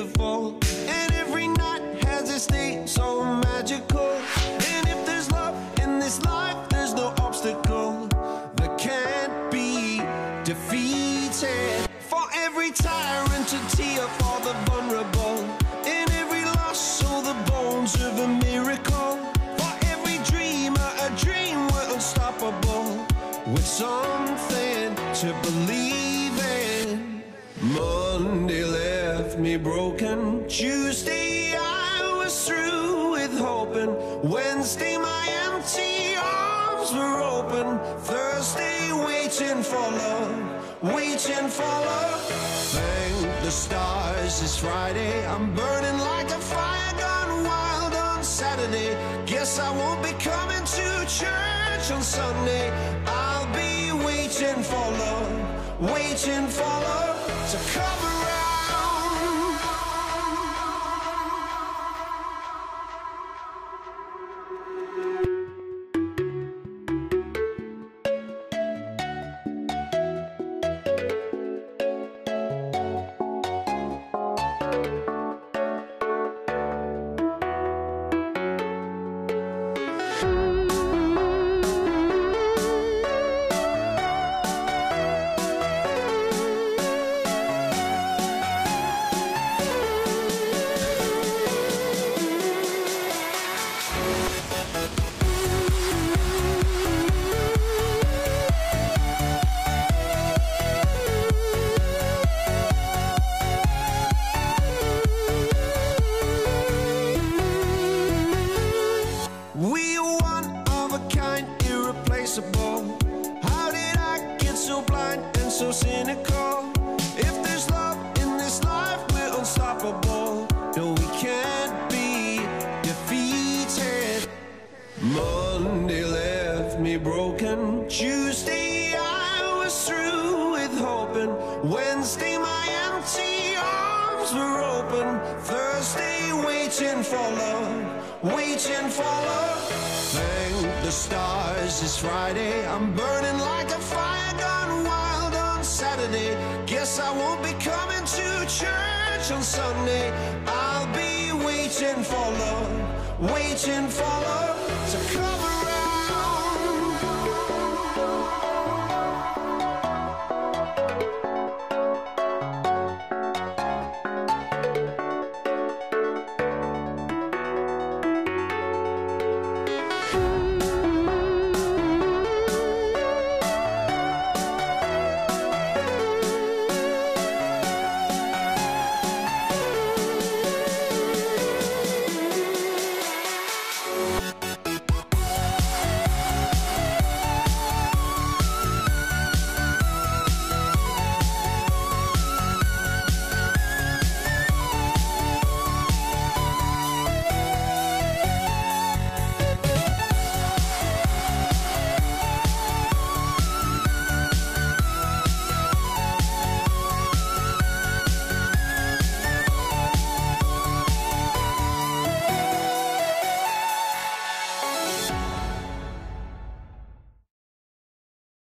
beautiful, and every night has its day so magical. And if there's love in this life, there's no obstacle that can't be defeated. For every tyrant a tear for the vulnerable, in every loss so the bones of a miracle. For every dreamer a dream we're unstoppable, with something to believe in. Monday left me broken, Tuesday I was through with hoping, Wednesday my empty arms were open, Thursday waiting for love, waiting for love. Thank the stars it's Friday, I'm burning like a fire gone wild on Saturday. Guess I won't be coming to church on Sunday. I'll be waiting for love, waiting for love to come around. How did I get so blind and so cynical? If there's love in this life, we're unstoppable. No, we can't be defeated. Monday left me broken, Tuesday I was through with hoping, Wednesday my empty arms were open, Thursday waiting for love, waiting for love. Thank the stars it's Friday, I'm burning like a fire gone wild on Saturday. Guess I won't be coming to church on Sunday. I'll be waiting for love, waiting for love to come